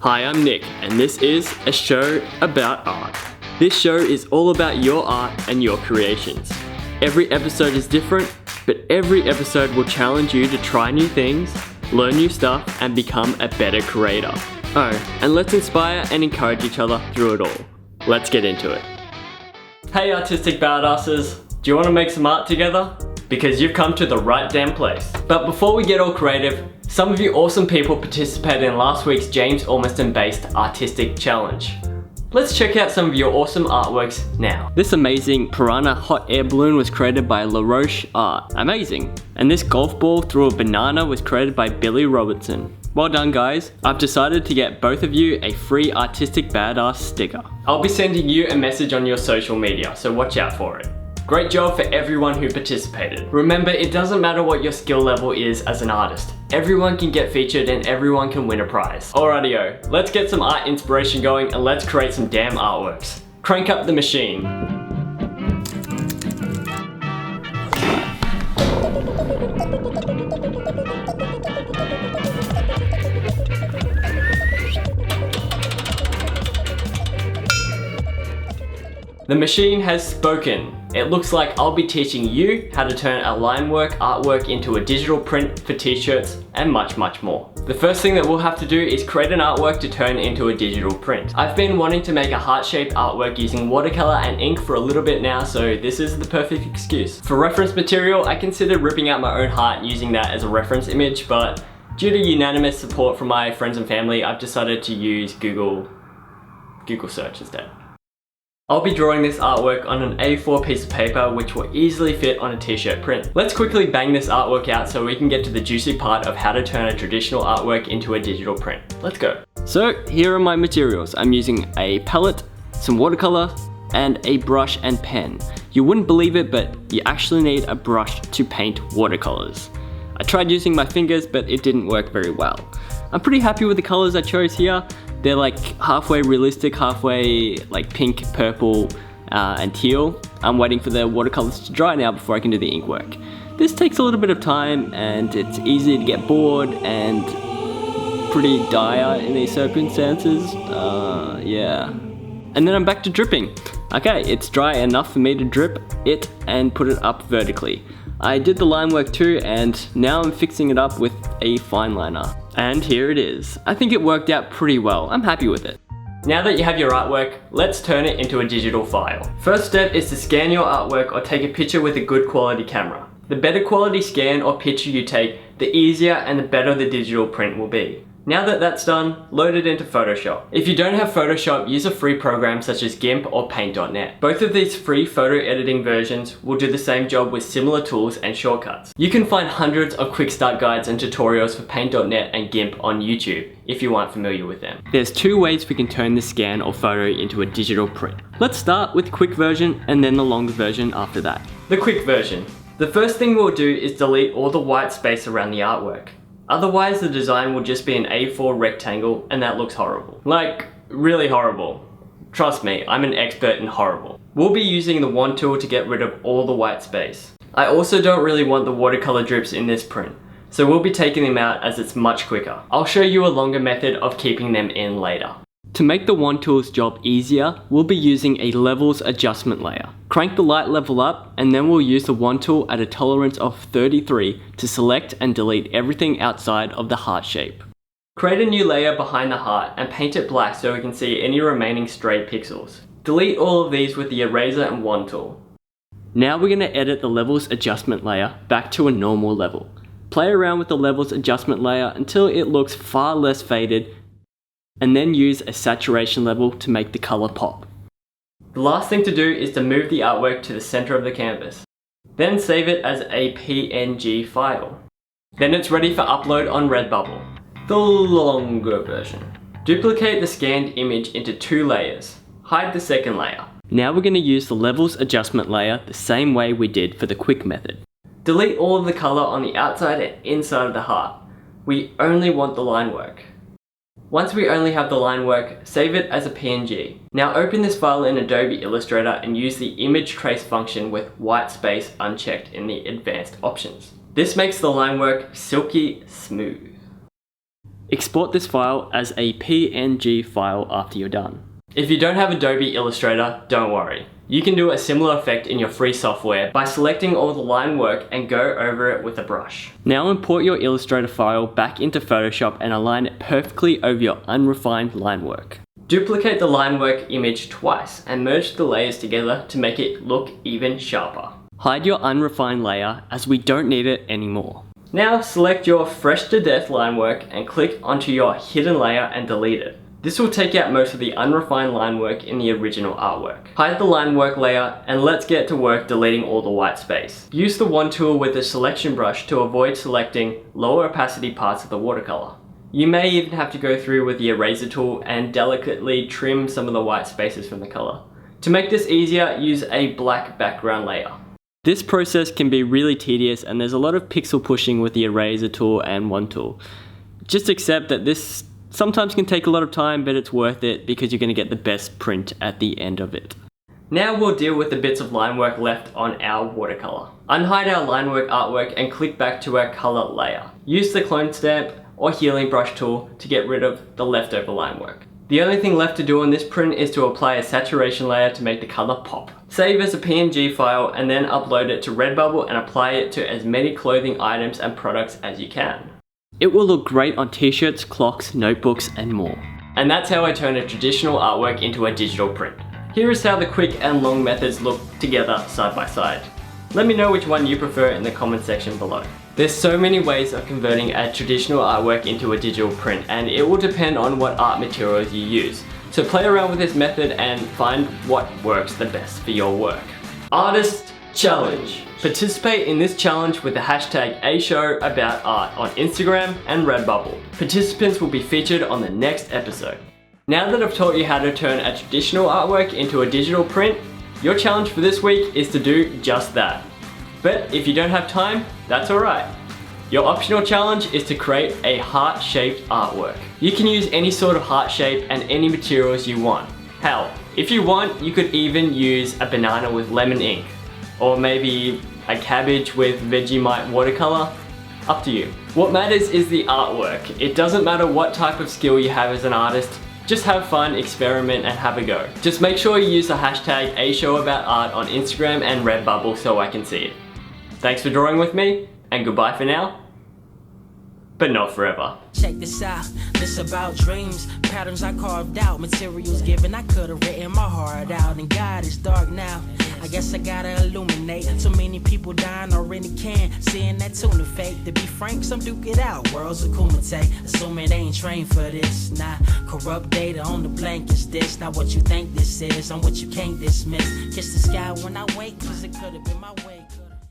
Hi, I'm Nick, and this is a show about art. This show is all about your art and your creations. Every episode is different, but every episode will challenge you to try new things, learn new stuff, and become a better creator. Oh, and let's inspire and encourage each other through it all. Let's get into it. Hey artistic badasses, do you want to make some art together? Because you've come to the right damn place. But before we get all creative, some of you awesome people participated in last week's James Ormiston based artistic challenge. Let's check out some of your awesome artworks now. This amazing piranha hot air balloon was created by La Roche Art. Amazing. And this golf ball through a banana was created by Billy Robertson. Well done guys. I've decided to get both of you a free artistic badass sticker. I'll be sending you a message on your social media, so watch out for it. Great job for everyone who participated. Remember, it doesn't matter what your skill level is as an artist. Everyone can get featured and everyone can win a prize. Alrighty-o, let's get some art inspiration going and let's create some damn artworks. Crank up the machine. The machine has spoken. It looks like I'll be teaching you how to turn a line work artwork into a digital print for t-shirts and much more. The first thing that we'll have to do is create an artwork to turn into a digital print. I've been wanting to make a heart-shaped artwork using watercolor and ink for a little bit now, so this is the perfect excuse. For reference material, I considered ripping out my own heart and using that as a reference image, but due to unanimous support from my friends and family, I've decided to use Google search instead. I'll be drawing this artwork on an A4 piece of paper which will easily fit on a t-shirt print. Let's quickly bang this artwork out so we can get to the juicy part of how to turn a traditional artwork into a digital print. Let's go. So here are my materials. I'm using a palette, some watercolor, and a brush and pen. You wouldn't believe it, but you actually need a brush to paint watercolors. I tried using my fingers, but it didn't work very well. I'm pretty happy with the colors I chose here. They're like halfway realistic, halfway like pink, purple, and teal. I'm waiting for the watercolors to dry now before I can do the ink work. This takes a little bit of time and it's easy to get bored and pretty dire in these circumstances. Yeah. And then I'm back to dripping. Okay, it's dry enough for me to drip it and put it up vertically. I did the line work too, and now I'm fixing it up with a fine liner. And here it is. I think it worked out pretty well. I'm happy with it. Now that you have your artwork, let's turn it into a digital file. First step is to scan your artwork or take a picture with a good quality camera. The better quality scan or picture you take, the easier and the better the digital print will be. Now that that's done, load it into Photoshop. If you don't have Photoshop, use a free program such as GIMP or Paint.net. Both of these free photo editing versions will do the same job with similar tools and shortcuts. You can find hundreds of quick start guides and tutorials for Paint.net and GIMP on YouTube if you aren't familiar with them. There's two ways we can turn the scan or photo into a digital print. Let's start with the quick version and then the longer version after that. The quick version. The first thing we'll do is delete all the white space around the artwork. Otherwise, the design will just be an A4 rectangle and that looks horrible. Like, really horrible. Trust me, I'm an expert in horrible. We'll be using the wand tool to get rid of all the white space. I also don't really want the watercolor drips in this print, so we'll be taking them out as it's much quicker. I'll show you a longer method of keeping them in later. To make the wand tool's job easier, we'll be using a levels adjustment layer. Crank the light level up and then we'll use the wand tool at a tolerance of 33 to select and delete everything outside of the heart shape. Create a new layer behind the heart and paint it black so we can see any remaining stray pixels. Delete all of these with the eraser and wand tool. Now we're going to edit the levels adjustment layer back to a normal level. Play around with the levels adjustment layer until it looks far less faded, and then use a saturation level to make the color pop. The last thing to do is to move the artwork to the center of the canvas. Then save it as a PNG file. Then it's ready for upload on Redbubble. The longer version. Duplicate the scanned image into 2 layers. Hide the second layer. Now we're going to use the levels adjustment layer the same way we did for the quick method. Delete all of the color on the outside and inside of the heart. We only want the line work. Once we only have the line work, save it as a PNG. Now open this file in Adobe Illustrator and use the image trace function with white space unchecked in the advanced options. This makes the line work silky smooth. Export this file as a PNG file after you're done. If you don't have Adobe Illustrator, don't worry. You can do a similar effect in your free software by selecting all the line work and go over it with a brush. Now import your Illustrator file back into Photoshop and align it perfectly over your unrefined line work. Duplicate the line work image twice and merge the layers together to make it look even sharper. Hide your unrefined layer as we don't need it anymore. Now select your fresh to death line work and click onto your hidden layer and delete it. This will take out most of the unrefined line work in the original artwork. Hide the line work layer and let's get to work deleting all the white space. Use the wand tool with the selection brush to avoid selecting lower opacity parts of the watercolor. You may even have to go through with the eraser tool and delicately trim some of the white spaces from the color. To make this easier, use a black background layer. This process can be really tedious and there's a lot of pixel pushing with the eraser tool and wand tool. Just accept that this sometimes can take a lot of time, but it's worth it because you're going to get the best print at the end of it. Now we'll deal with the bits of line work left on our watercolor. Unhide our line work artwork and click back to our color layer. Use the clone stamp or healing brush tool to get rid of the leftover line work. The only thing left to do on this print is to apply a saturation layer to make the color pop. Save as a PNG file and then upload it to Redbubble and apply it to as many clothing items and products as you can. It will look great on t-shirts, clocks, notebooks, and more. And that's how I turn a traditional artwork into a digital print. Here is how the quick and long methods look together side by side. Let me know which one you prefer in the comment section below. There's so many ways of converting a traditional artwork into a digital print, and it will depend on what art materials you use. So play around with this method and find what works the best for your work. Artist Challenge. Participate in this challenge with the hashtag #AShowAboutArt on Instagram and Redbubble. Participants will be featured on the next episode. Now that I've taught you how to turn a traditional artwork into a digital print, your challenge for this week is to do just that. But if you don't have time, that's alright. Your optional challenge is to create a heart-shaped artwork. You can use any sort of heart shape and any materials you want. Hell, if you want, you could even use a banana with lemon ink. Or maybe a cabbage with Vegemite watercolor. Up to you. What matters is the artwork. It doesn't matter what type of skill you have as an artist. Just have fun, experiment, and have a go. Just make sure you use the hashtag #AShowAboutArt on Instagram and Redbubble so I can see it. Thanks for drawing with me, and goodbye for now. But not forever. Check this out, this about dreams, patterns I carved out, materials given, I could've written my heart out, and God is dark now. I guess I gotta illuminate. So many people dying already can. Seeing that tuna fake. To be frank, some duke it out. Worlds of kumite. Assuming they ain't trained for this. Nah, corrupt data on the blank is this. Not what you think this is. I'm what you can't dismiss. Kiss the sky when I wake, cause it could've been my way.